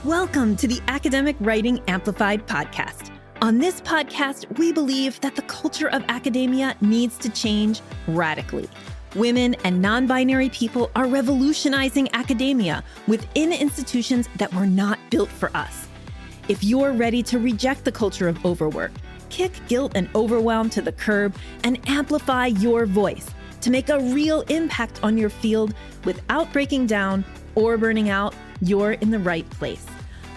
Welcome to the Academic Writing Amplified podcast. On this podcast, we believe that the culture of academia needs to change radically. Women and non-binary people are revolutionizing academia within institutions that were not built for us. If you're ready to reject the culture of overwork, kick guilt and overwhelm to the curb, and amplify your voice to make a real impact on your field without breaking down or burning out, you're in the right place.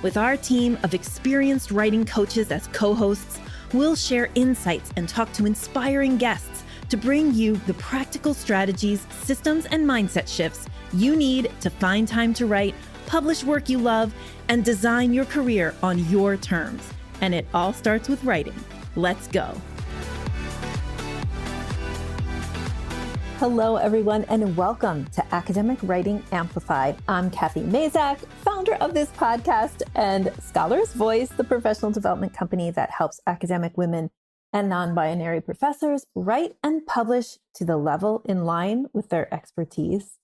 With our team of experienced writing coaches as co-hosts, we'll share insights and talk to inspiring guests to bring you the practical strategies, systems, and mindset shifts you need to find time to write, publish work you love, and design your career on your terms. And it all starts with writing. Let's go. Hello, everyone, and welcome to Academic Writing Amplified. I'm Cathy Mazak, founder of this podcast and Scholar's Voice, the professional development company that helps academic women and non-binary professors write and publish to the level in line with their expertise.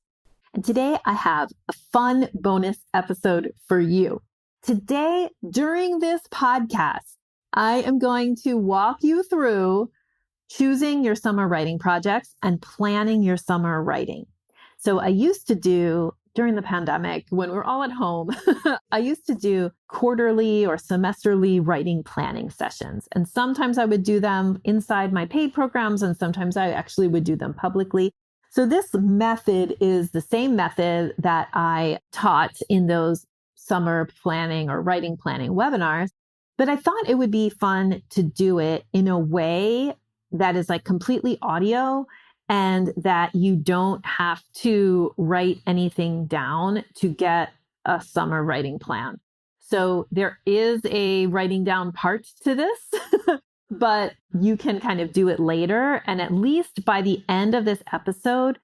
And today I have a fun bonus episode for you. Today, during this podcast, I am going to walk you through choosing your summer writing projects and planning your summer writing. So I used to do, during the pandemic, when we're all at home, I used to do quarterly or semesterly writing planning sessions. And sometimes I would do them inside my paid programs, and sometimes I actually would do them publicly. So this method is the same method that I taught in those summer planning or writing planning webinars. But I thought it would be fun to do it in a way that is like completely audio and that you don't have to write anything down to get a summer writing plan. So there is a writing down part to this, but you can kind of do it later. And at least by the end of this episode,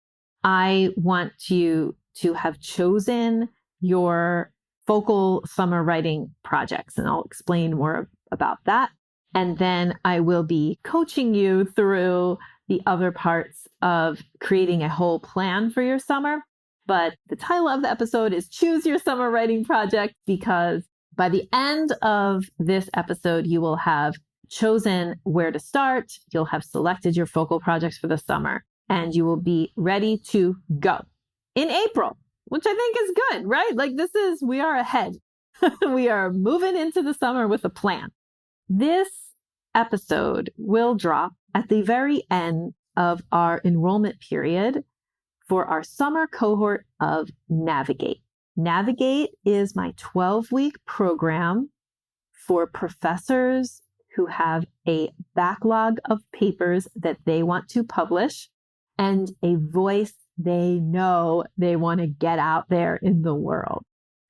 I want you to have chosen your focal summer writing projects, and I'll explain more about that. And then I will be coaching you through the other parts of creating a whole plan for your summer. But the title of the episode is Choose Your Summer Writing Project, because by the end of this episode, you will have chosen where to start. You'll have selected your focal projects for the summer, and you will be ready to go in April, which I think is good, right? Like we are ahead. We are moving into the summer with a plan. This episode will drop at the very end of our enrollment period for our summer cohort of Navigate. Navigate is my 12-week program for professors who have a backlog of papers that they want to publish and a voice they know they want to get out there in the world.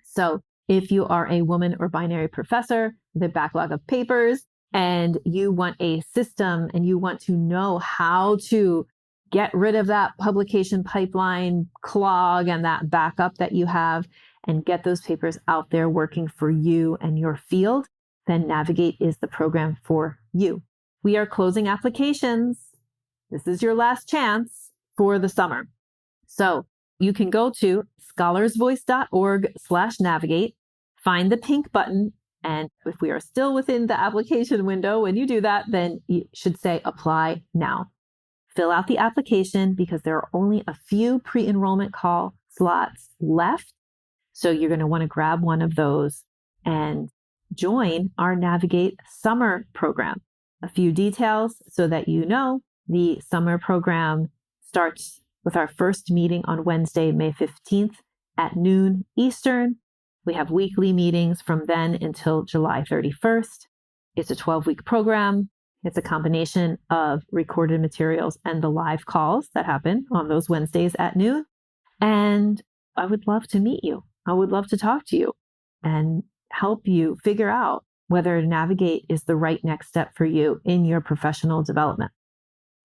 So if you are a woman or binary professor with a backlog of papers and you want a system and you want to know how to get rid of that publication pipeline clog and that backup that you have and get those papers out there working for you and your field, then Navigate is the program for you. We are closing applications. This is your last chance for the summer. So you can go to scholarsvoice.org/navigate, find the pink button, and if we are still within the application window, when you do that, then you should say apply now. Fill out the application because there are only a few pre-enrollment call slots left. So you're going to want to grab one of those and join our Navigate summer program. A few details so that you know the summer program starts with our first meeting on Wednesday, May 15th at noon Eastern. We have weekly meetings from then until July 31st. It's a 12-week program. It's a combination of recorded materials and the live calls that happen on those Wednesdays at noon. And I would love to meet you. I would love to talk to you and help you figure out whether Navigate is the right next step for you in your professional development.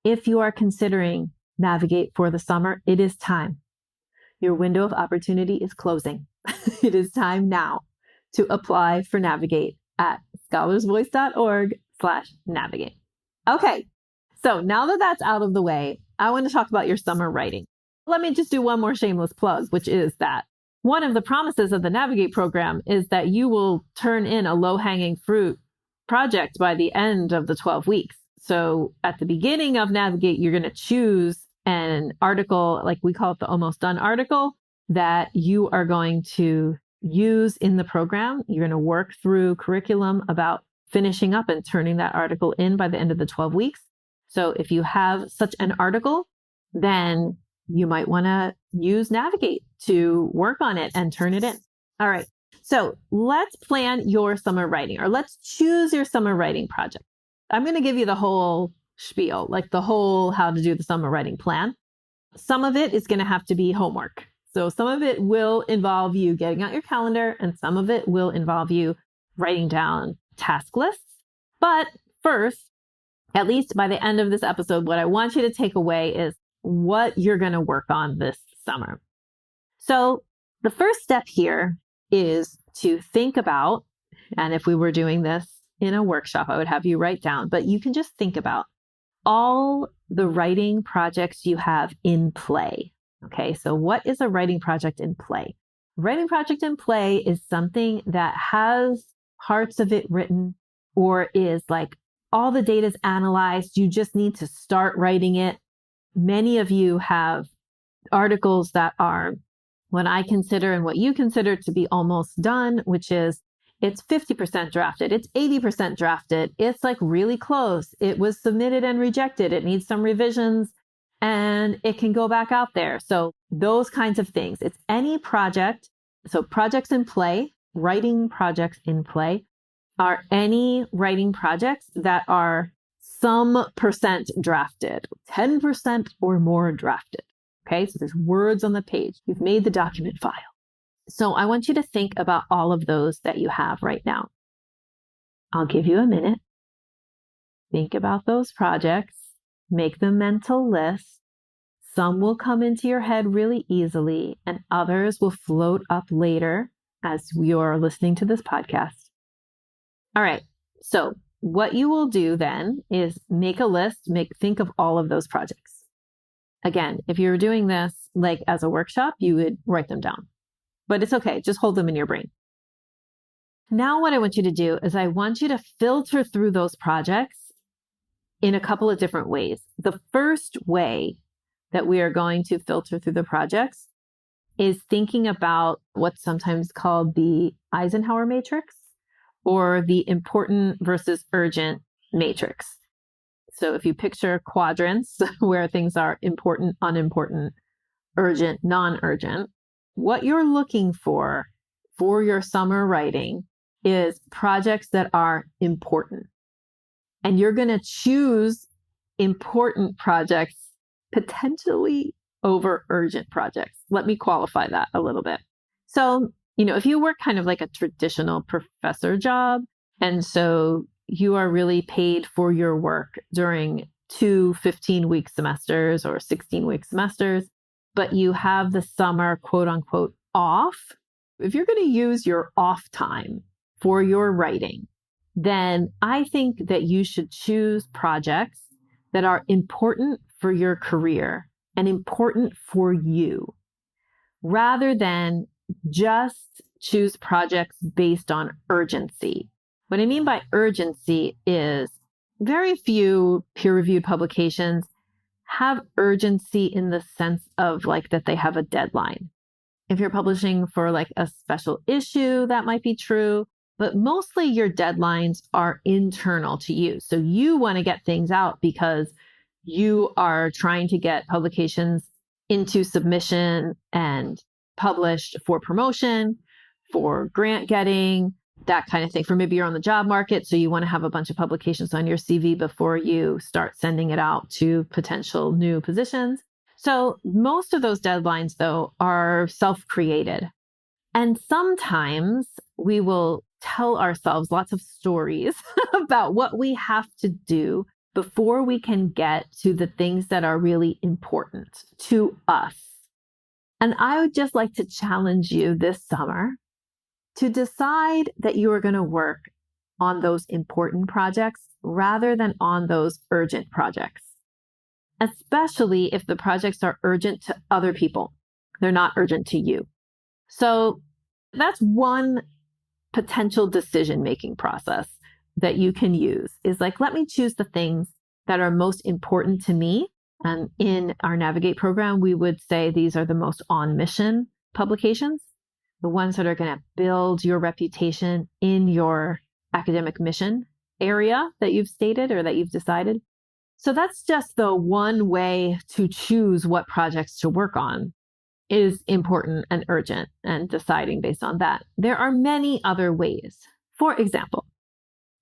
If you are considering Navigate for the summer, it is time. Your window of opportunity is closing. It is time now to apply for Navigate at scholarsvoice.org/navigate. Okay, so now that that's out of the way, I want to talk about your summer writing. Let me just do one more shameless plug, which is that one of the promises of the Navigate program is that you will turn in a low-hanging fruit project by the end of the 12 weeks. So at the beginning of Navigate, you're going to choose an article, like we call it the almost done article, that you are going to use in the program. You're going to work through curriculum about finishing up and turning that article in by the end of the 12 weeks. So if you have such an article, then you might want to use Navigate to work on it and turn it in. All right. So let's plan your summer writing, or let's choose your summer writing project. I'm going to give you the whole spiel, like the whole how to do the summer writing plan. Some of it is going to have to be homework. So some of it will involve you getting out your calendar, and some of it will involve you writing down task lists. But first, at least by the end of this episode, what I want you to take away is what you're going to work on this summer. So the first step here is to think about, and if we were doing this in a workshop, I would have you write down, but you can just think about all the writing projects you have in play. Okay, so what is a writing project in play? A writing project in play is something that has parts of it written, or is like all the data is analyzed. You just need to start writing it. Many of you have articles that are what I consider and what you consider to be almost done, which is it's 50% drafted, it's 80% drafted, it's like really close. It was submitted and rejected. It needs some revisions and it can go back out there. So those kinds of things. It's any project. So projects in play, writing projects in play are any writing projects that are some percent drafted, 10% or more drafted. Okay, so there's words on the page. You've made the document file. So I want you to think about all of those that you have right now. I'll give you a minute. Think about those projects. Make the mental list. Some will come into your head really easily, and others will float up later as you're listening to this podcast. All right, so what you will do then is make a list, think of all of those projects. Again, if you're doing this like as a workshop, you would write them down, but it's okay. Just hold them in your brain. Now, what I want you to do is I want you to filter through those projects in a couple of different ways. The first way that we are going to filter through the projects is thinking about what's sometimes called the Eisenhower matrix, or the important versus urgent matrix. So if you picture quadrants where things are important, unimportant, urgent, non-urgent, what you're looking for your summer writing is projects that are important. And you're going to choose important projects potentially over urgent projects. Let me qualify that a little bit. So, if you work kind of like a traditional professor job, and so you are really paid for your work during 2 15-week semesters or 16-week semesters, but you have the summer, quote unquote, off. If you're going to use your off time for your writing, then I think that you should choose projects that are important for your career and important for you, rather than just choose projects based on urgency. What I mean by urgency is very few peer-reviewed publications have urgency in the sense of like that they have a deadline. If you're publishing for like a special issue, that might be true, but mostly your deadlines are internal to you. So you want to get things out because you are trying to get publications into submission and published for promotion, for grant getting, that kind of thing. For maybe you're on the job market, so you want to have a bunch of publications on your CV before you start sending it out to potential new positions. So most of those deadlines, though, are self-created. And sometimes we will tell ourselves lots of stories about what we have to do before we can get to the things that are really important to us. And I would just like to challenge you this summer to decide that you are going to work on those important projects rather than on those urgent projects, especially if the projects are urgent to other people. They're not urgent to you. So that's one potential decision-making process that you can use is like, let me choose the things that are most important to me. And in our Navigate program, we would say these are the most on-mission publications, the ones that are going to build your reputation in your academic mission area that you've stated or that you've decided. So that's just the one way to choose what projects to work on is important and urgent and deciding based on that. There are many other ways. For example,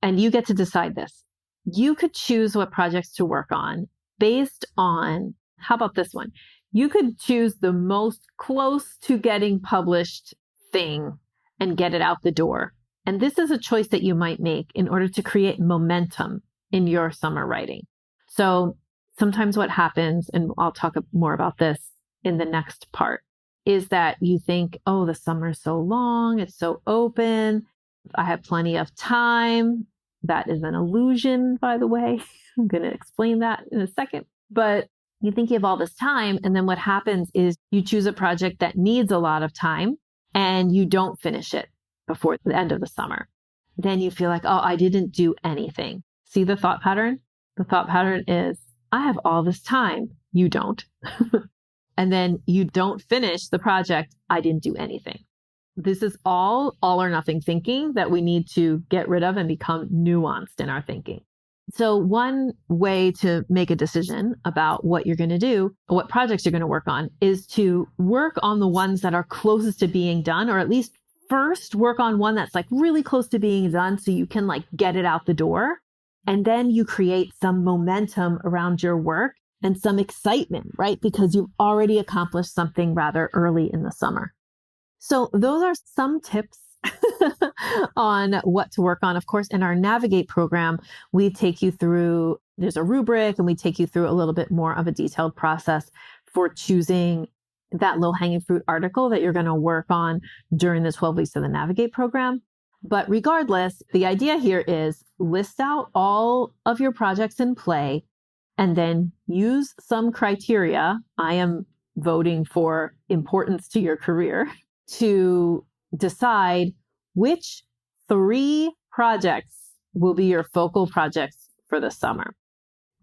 and you get to decide this, you could choose what projects to work on based on, how about this one? You could choose the most close to getting published thing and get it out the door. And this is a choice that you might make in order to create momentum in your summer writing. So sometimes what happens, and I'll talk more about this in the next part, is that you think, oh, the summer's so long, it's so open, I have plenty of time. That is an illusion, by the way. I'm going to explain that in a second. But you think you have all this time, and then what happens is you choose a project that needs a lot of time and you don't finish it before the end of the summer. Then you feel like, oh, I didn't do anything. See the thought pattern? The thought pattern is, I have all this time. You don't. And then you don't finish the project. I didn't do anything. This is all or nothing thinking that we need to get rid of and become nuanced in our thinking. So one way to make a decision about what you're going to do, what projects you're going to work on, is to work on the ones that are closest to being done, or at least first work on one that's like really close to being done so you can like get it out the door. And then you create some momentum around your work and some excitement, right? Because you've already accomplished something rather early in the summer. So those are some tips on what to work on. Of course, in our Navigate program, we take you through, there's a rubric, and we take you through a little bit more of a detailed process for choosing that low-hanging fruit article that you're going to work on during the 12 weeks of the Navigate program. But regardless, the idea here is list out all of your projects in play and then use some criteria. I am voting for importance to your career to decide which 3 projects will be your focal projects for the summer.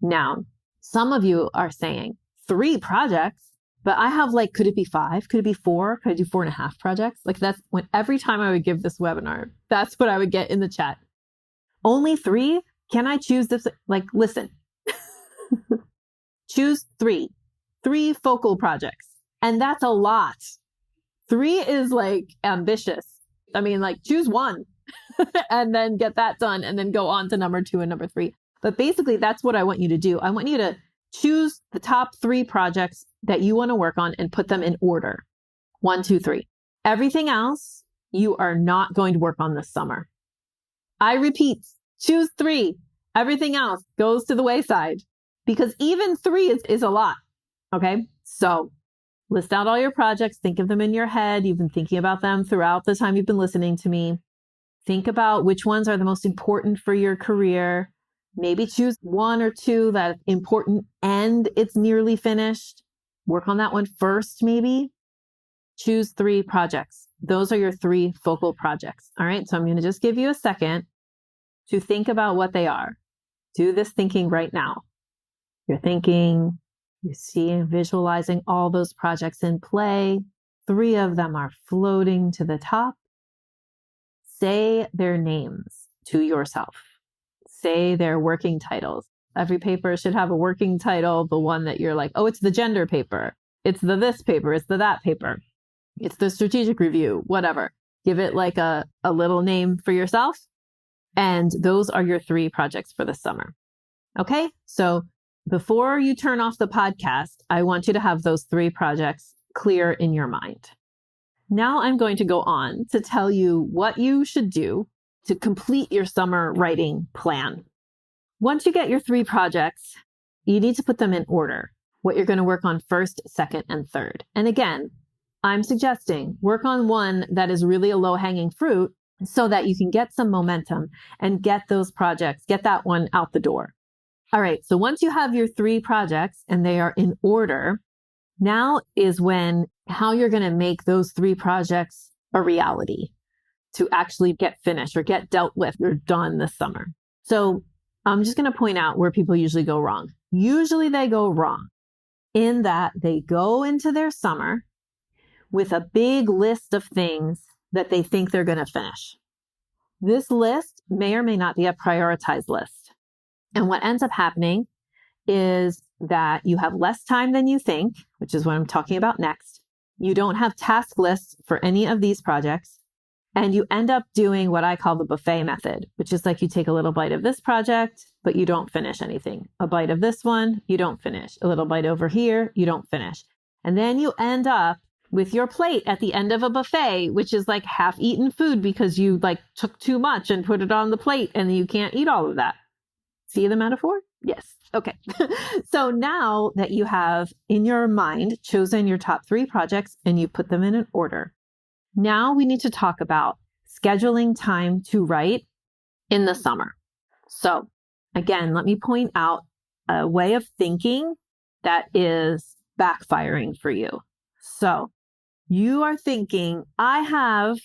Now, some of you are saying 3 projects, but I have like, could it be 5? Could it be 4? Could I do 4.5 projects? Like that's when every time I would give this webinar, that's what I would get in the chat. Only 3? Can I choose this? Like, listen, choose 3 focal projects. And that's a lot. 3 is like ambitious. I mean, like choose 1 and then get that done and then go on to number 2 and number 3. But basically that's what I want you to do. I want you to choose the top 3 projects that you want to work on and put them in order. 1, 2, 3. Everything else you are not going to work on this summer. I repeat, choose 3. Everything else goes to the wayside because even 3 is a lot. Okay. So list out all your projects. Think of them in your head. You've been thinking about them throughout the time you've been listening to me. Think about which ones are the most important for your career. Maybe choose 1 or 2 that are important and it's nearly finished. Work on that one first, maybe. Choose 3 projects. Those are your 3 focal projects. All right. So I'm going to just give you a second to think about what they are. Do this thinking right now. You're thinking, you see, visualizing all those projects in play. 3 of them are floating to the top. Say their names to yourself. Say their working titles. Every paper should have a working title, the one that you're like, oh, it's the gender paper. It's the this paper. It's the that paper. It's the strategic review, whatever. Give it like a little name for yourself. And those are your 3 projects for the summer. Okay. So before you turn off the podcast, I want you to have those 3 projects clear in your mind. Now I'm going to go on to tell you what you should do to complete your summer writing plan. Once you get your 3 projects, you need to put them in order, what you're going to work on first, second, and third. And again, I'm suggesting work on one that is really a low-hanging fruit so that you can get some momentum and get those projects, get that one out the door. All right. So once you have your 3 projects and they are in order, now is when how you're going to make those 3 projects a reality to actually get finished or get dealt with or done this summer. So I'm just going to point out where people usually go wrong. Usually they go wrong in that they go into their summer with a big list of things that they think they're going to finish. This list may or may not be a prioritized list. And what ends up happening is that you have less time than you think, which is what I'm talking about next. You don't have task lists for any of these projects. And you end up doing what I call the buffet method, which is like you take a little bite of this project, but you don't finish anything. A bite of this one, you don't finish. A little bite over here, you don't finish. And then you end up with your plate at the end of a buffet, which is like half-eaten food because you like took too much and put it on the plate and you can't eat all of that. See the metaphor? Yes. Okay. So now that you have in your mind chosen your top 3 projects and you put them in an order, now we need to talk about scheduling time to write in the summer. So again, let me point out a way of thinking that is backfiring for you. So you are thinking, I have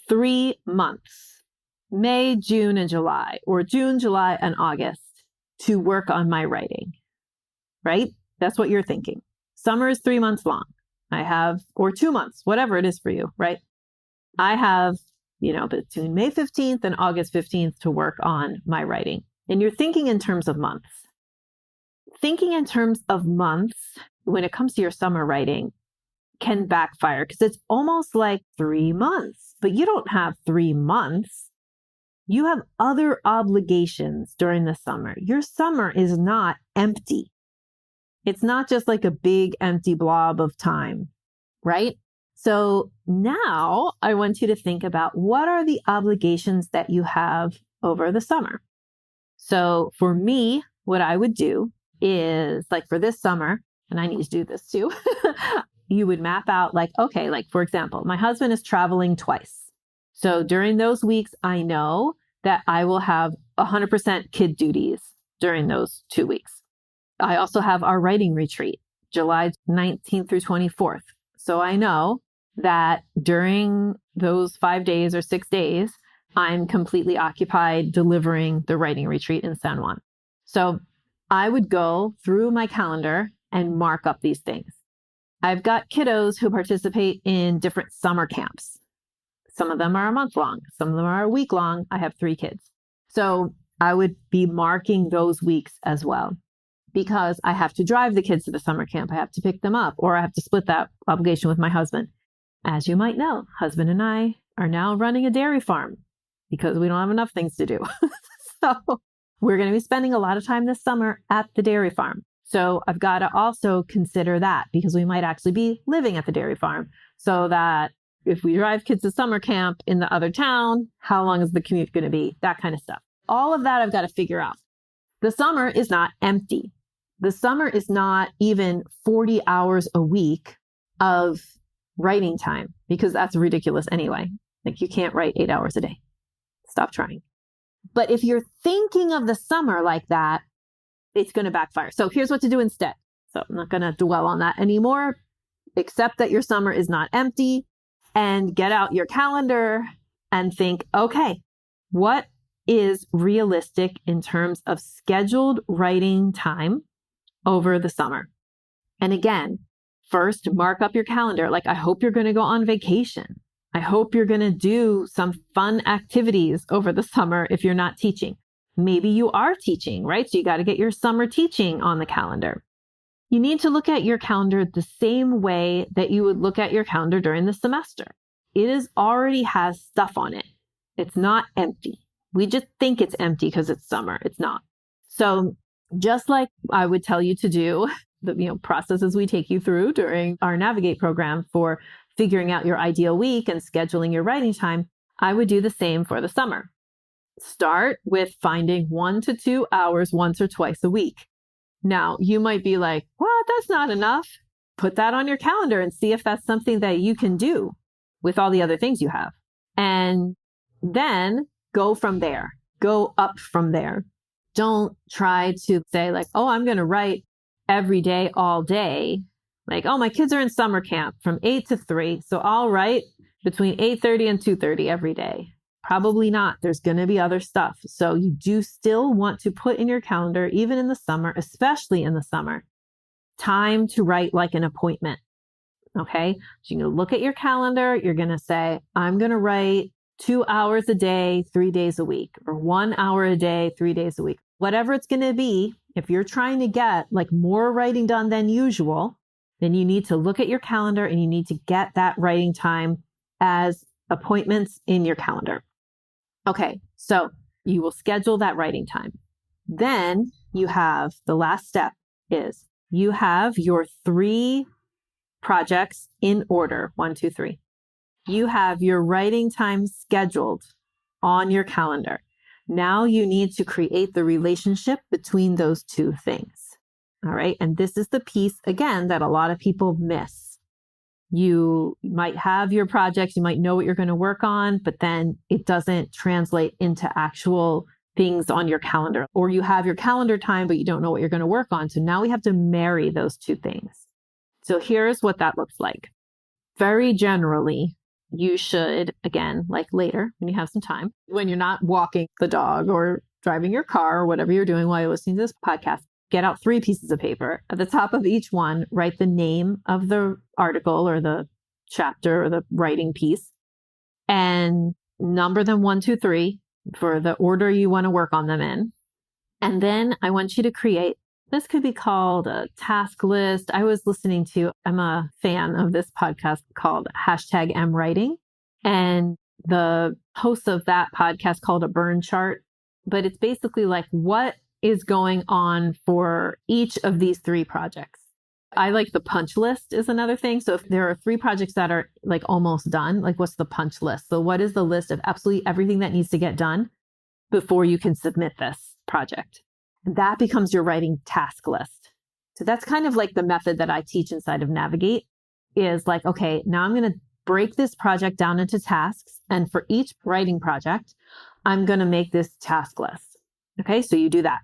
3 months, May, June, and July, or June, July, and August to work on my writing, right? That's what you're thinking. Summer is 3 months long. I have, or 2 months, whatever it is for you, right? I have, between May 15th and August 15th to work on my writing. And you're thinking in terms of months. Thinking in terms of months when it comes to your summer writing can backfire because it's almost like 3 months, but you don't have 3 months. You have other obligations during the summer. Your summer is not empty. It's not just like a big empty blob of time, right? So now I want you to think about what are the obligations that you have over the summer. So for me, what I would do is like for this summer, and I need to do this too, you would map out like, okay, like for example, my husband is traveling twice. So during those weeks, I know that I will have 100% kid duties during those 2 weeks. I also have our writing retreat, July 19th through 24th. So I know that during those 5 days or 6 days, I'm completely occupied delivering the writing retreat in San Juan. So I would go through my calendar and mark up these things. I've got kiddos who participate in different summer camps. Some of them are a month long. Some of them are a week long. I have 3 kids. So I would be marking those weeks as well because I have to drive the kids to the summer camp. I have to pick them up or I have to split that obligation with my husband. As you might know, husband and I are now running a dairy farm because we don't have enough things to do. So we're going to be spending a lot of time this summer at the dairy farm. So I've got to also consider that because we might actually be living at the dairy farm so that if we drive kids to summer camp in the other town, how long is the commute going to be? That kind of stuff. All of that I've got to figure out. The summer is not empty. The summer is not even 40 hours a week of writing time because that's ridiculous anyway. Like you can't write 8 hours a day. Stop trying. But if you're thinking of the summer like that, it's going to backfire. So here's what to do instead. So I'm not going to dwell on that anymore. Accept that your summer is not empty and get out your calendar and think, okay, what is realistic in terms of scheduled writing time over the summer? And again, first, mark up your calendar. Like, I hope you're going to go on vacation. I hope you're going to do some fun activities over the summer if you're not teaching. Maybe you are teaching, right? So you got to get your summer teaching on the calendar. You need to look at your calendar the same way that you would look at your calendar during the semester. It is already has stuff on it. It's not empty. We just think it's empty because it's summer. It's not. So just like I would tell you to do the processes we take you through during our Navigate program for figuring out your ideal week and scheduling your writing time, I would do the same for the summer. Start with finding 1 to 2 hours once or twice a week. Now, you might be like, what? That's not enough. Put that on your calendar and see if that's something that you can do with all the other things you have. And then go from there. Go up from there. Don't try to say like, oh, I'm going to write every day, all day, Like, oh, my kids are in summer camp from 8 to 3. So I'll write between 8:30 and 2:30 every day. Probably not. There's going to be other stuff. So you do still want to put in your calendar, even in the summer, especially in the summer, time to write like an appointment. Okay. So you're going to look at your calendar. You're going to say, I'm going to write 2 hours a day, 3 days a week, or 1 hour a day, 3 days a week, whatever it's going to be. If you're trying to get like more writing done than usual, then you need to look at your calendar and you need to get that writing time as appointments in your calendar. Okay. So you will schedule that writing time. Then you have the last step is you have your 3 projects in order, 1, 2, 3. You have your writing time scheduled on your calendar. Now you need to create the relationship between those 2 things. All right. And this is the piece, again, that a lot of people miss. You might have your projects, you might know what you're going to work on, but then it doesn't translate into actual things on your calendar. Or you have your calendar time, but you don't know what you're going to work on. So now we have to marry those 2 things. So here's what that looks like. Very generally, you should, again, like later when you have some time, when you're not walking the dog or driving your car or whatever you're doing while you're listening to this podcast, get out 3 pieces of paper. At the top of each one, write the name of the article or the chapter or the writing piece and number them 1, 2, 3 for the order you want to work on them in. And then I want you to create, this could be called a task list. I'm a fan of this podcast called #MWriting. And the host of that podcast called a burn chart. But it's basically like what is going on for each of these 3 projects. I like the punch list is another thing. So if there are 3 projects that are like almost done, like what's the punch list? So what is the list of absolutely everything that needs to get done before you can submit this project? That becomes your writing task list. So that's kind of like the method that I teach inside of Navigate is like, okay, now I'm going to break this project down into tasks. And for each writing project, I'm going to make this task list. Okay, so you do that.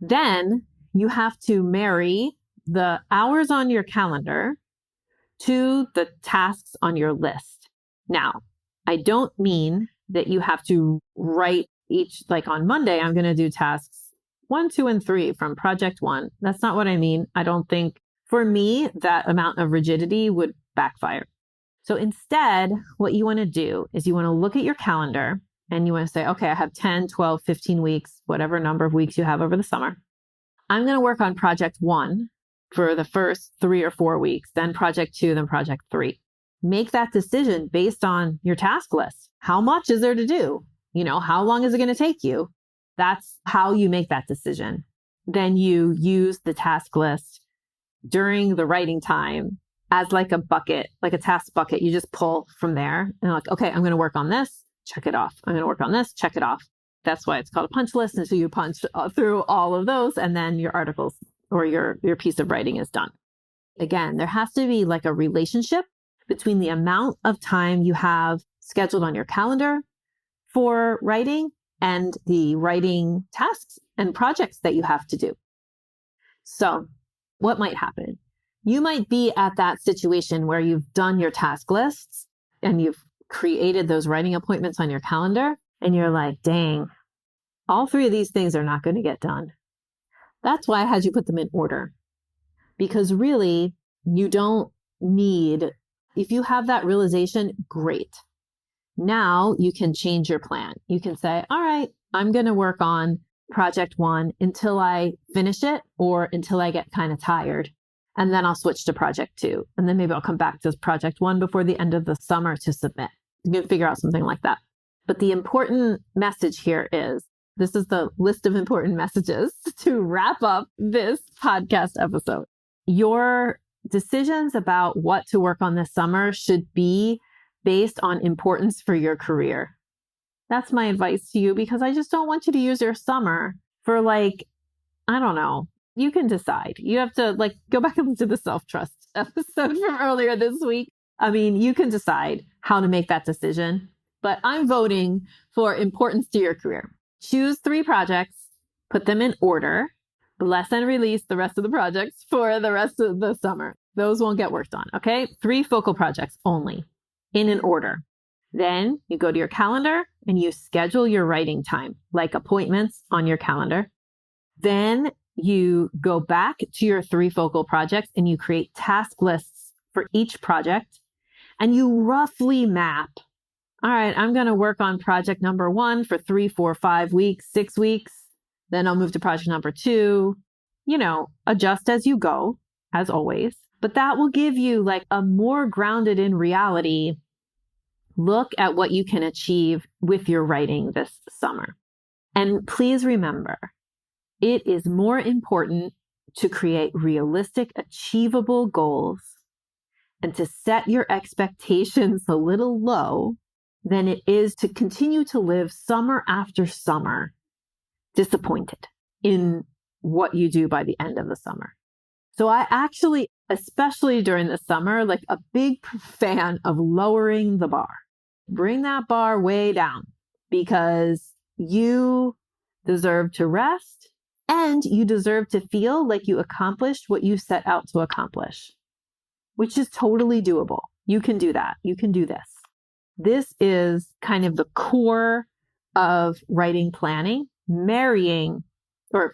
Then you have to marry the hours on your calendar to the tasks on your list. Now, I don't mean that you have to write each, like on Monday, I'm going to do tasks 1, 2, and 3 from project 1. That's not what I mean. I don't think, for me, that amount of rigidity would backfire. So instead, what you want to do is you want to look at your calendar and you want to say, okay, I have 10, 12, 15 weeks, whatever number of weeks you have over the summer. I'm going to work on project 1 for the first 3 or 4 weeks, then project 2, then project 3. Make that decision based on your task list. How much is there to do? How long is it going to take you? That's how you make that decision. Then you use the task list during the writing time as like a bucket, like a task bucket. You just pull from there and like, okay, I'm going to work on this, check it off. I'm going to work on this, check it off. That's why it's called a punch list. And so you punch through all of those and then your articles or your piece of writing is done. Again, there has to be like a relationship between the amount of time you have scheduled on your calendar for writing and the writing tasks and projects that you have to do. So what might happen? You might be at that situation where you've done your task lists and you've created those writing appointments on your calendar and you're like, dang, all 3 of these things are not going to get done. That's why I had you put them in order. Because really, you don't need, if you have that realization, great. Now you can change your plan. You can say, all right, I'm going to work on project 1 until I finish it or until I get kind of tired. And then I'll switch to project 2. And then maybe I'll come back to project 1 before the end of the summer to submit. You can figure out something like that. But the important message here is, this is the list of important messages to wrap up this podcast episode. Your decisions about what to work on this summer should be based on importance for your career. That's my advice to you because I just don't want you to use your summer for like, I don't know. You can decide. You have to like go back and listen to the self-trust episode from earlier this week. I mean, you can decide how to make that decision, but I'm voting for importance to your career. Choose 3 projects, put them in order, bless and release the rest of the projects for the rest of the summer. Those won't get worked on. Okay. 3 focal projects only in an order. Then you go to your calendar and you schedule your writing time, like appointments on your calendar. Then you go back to your 3 focal projects and you create task lists for each project. And you roughly map, all right, I'm going to work on project number 1 for 3, 4, 5 weeks, 6 weeks. Then I'll move to project number 2, adjust as you go, as always. But that will give you like a more grounded in reality look at what you can achieve with your writing this summer. And please remember, it is more important to create realistic, achievable goals and to set your expectations a little low than it is to continue to live summer after summer disappointed in what you do by the end of the summer. So I actually, especially during the summer, like a big fan of lowering the bar. Bring that bar way down because you deserve to rest and you deserve to feel like you accomplished what you set out to accomplish, which is totally doable. You can do that. You can do this. This is kind of the core of writing planning,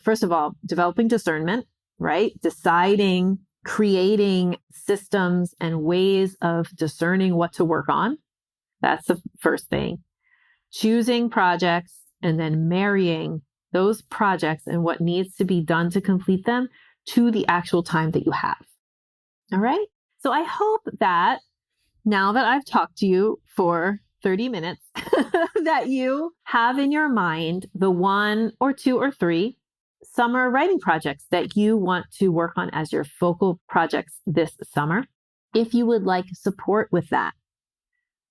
first of all, developing discernment, right? Deciding, creating systems and ways of discerning what to work on. That's the first thing. Choosing projects and then marrying those projects and what needs to be done to complete them to the actual time that you have. All right. So I hope that now that I've talked to you for 30 minutes, that you have in your mind the 1 or 2 or 3 summer writing projects that you want to work on as your focal projects this summer. If you would like support with that,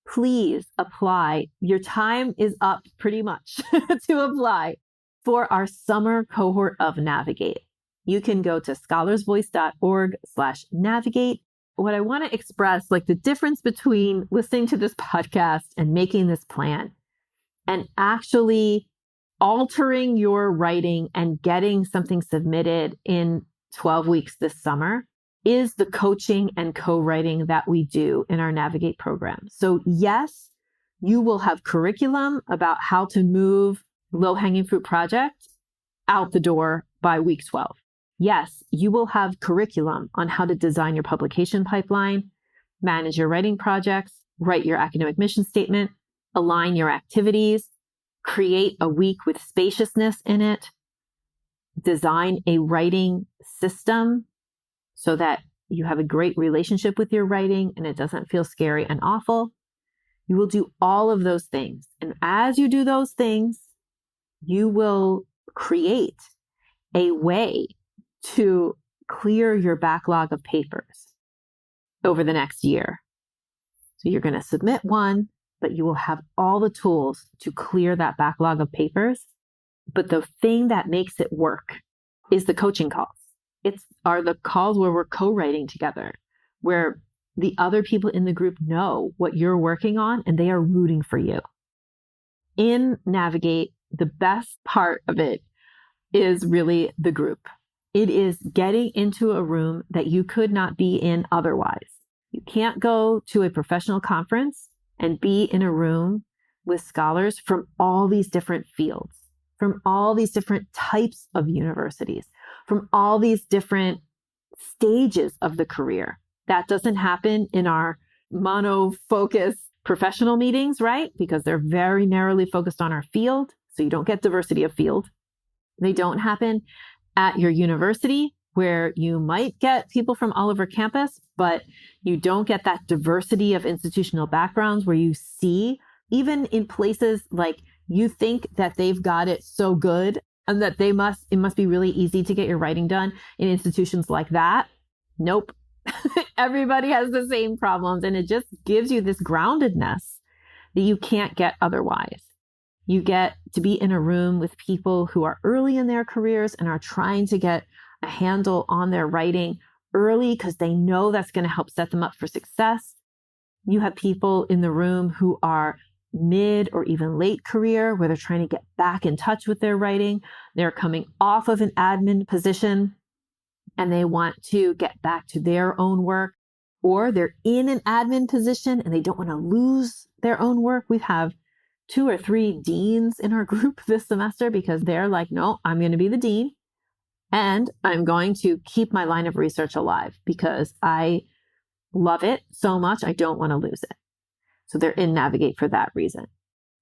please apply. Your time is up pretty much to apply for our summer cohort of Navigate. You can go to scholarsvoice.org/navigate. What I want to express, like the difference between listening to this podcast and making this plan and actually altering your writing and getting something submitted in 12 weeks this summer is the coaching and co-writing that we do in our Navigate program. So yes, you will have curriculum about how to move low-hanging fruit projects out the door by week 12. Yes, you will have curriculum on how to design your publication pipeline, manage your writing projects, write your academic mission statement, align your activities, create a week with spaciousness in it, design a writing system so that you have a great relationship with your writing and it doesn't feel scary and awful. You will do all of those things. And as you do those things, you will create a way to clear your backlog of papers over the next year. So you're going to submit one, but you will have all the tools to clear that backlog of papers. But the thing that makes it work is the coaching calls. Are the calls where we're co-writing together, where the other people in the group know what you're working on and they are rooting for you. In Navigate, the best part of it is really the group. It is getting into a room that you could not be in otherwise. You can't go to a professional conference and be in a room with scholars from all these different fields, from all these different types of universities, from all these different stages of the career. That doesn't happen in our mono-focused professional meetings, right? Because they're very narrowly focused on our field. So you don't get diversity of field. They don't happen at your university where you might get people from all over campus, but you don't get that diversity of institutional backgrounds where you see, even in places like you think that they've got it so good and that it must be really easy to get your writing done in institutions like that. Nope. Everybody has the same problems. And it just gives you this groundedness that you can't get otherwise. You get to be in a room with people who are early in their careers and are trying to get a handle on their writing early because they know that's going to help set them up for success. You have people in the room who are mid or even late career where they're trying to get back in touch with their writing. They're coming off of an admin position. and they want to get back to their own work, or they're in an admin position and they don't want to lose their own work. We have 2 or 3 deans in our group this semester because they're like, no, I'm going to be the dean and I'm going to keep my line of research alive because I love it so much. I don't want to lose it. So they're in Navigate for that reason.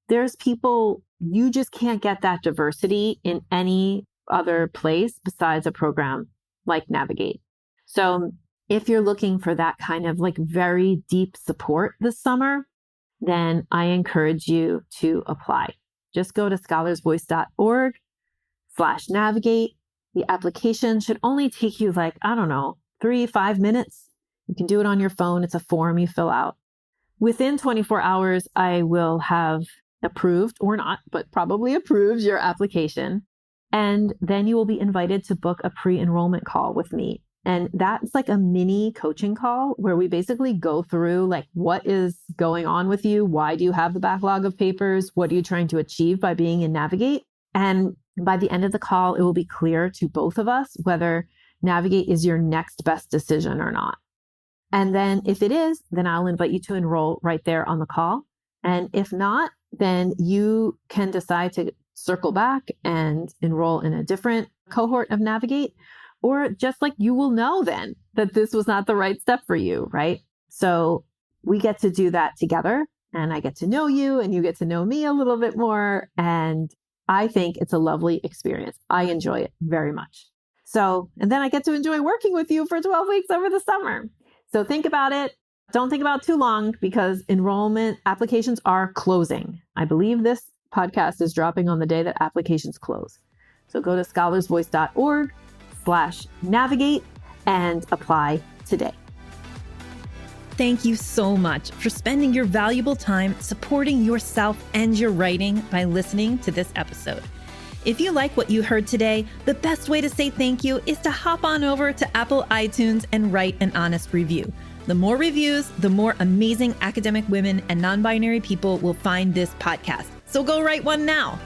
There's people, you just can't get that diversity in any other place besides a program like Navigate. So if you're looking for that kind of like very deep support this summer, then I encourage you to apply. Just go to scholarsvoice.org/navigate. The application should only take you 3-5 minutes. You can do it on your phone. It's a form you fill out. Within 24 hours, I will have approved or not, but probably approved your application. And then you will be invited to book a pre-enrollment call with me. And that's like a mini coaching call where we basically go through what is going on with you? Why do you have the backlog of papers? What are you trying to achieve by being in Navigate? And by the end of the call, it will be clear to both of us whether Navigate is your next best decision or not. And then if it is, then I'll invite you to enroll right there on the call. And if not, then you can decide to circle back and enroll in a different cohort of Navigate, or just you will know then that this was not the right step for you, right? So we get to do that together, and I get to know you and you get to know me a little bit more. And I think it's a lovely experience. I enjoy it very much. So, and then I get to enjoy working with you for 12 weeks over the summer. So think about it. Don't think about it too long because enrollment applications are closing. I believe this podcast is dropping on the day that applications close. So go to scholarsvoice.org/navigate and apply today. Thank you so much for spending your valuable time supporting yourself and your writing by listening to this episode. If you like what you heard today, the best way to say thank you is to hop on over to Apple iTunes and write an honest review. The more reviews, the more amazing academic women and non-binary people will find this podcast. So go write one now.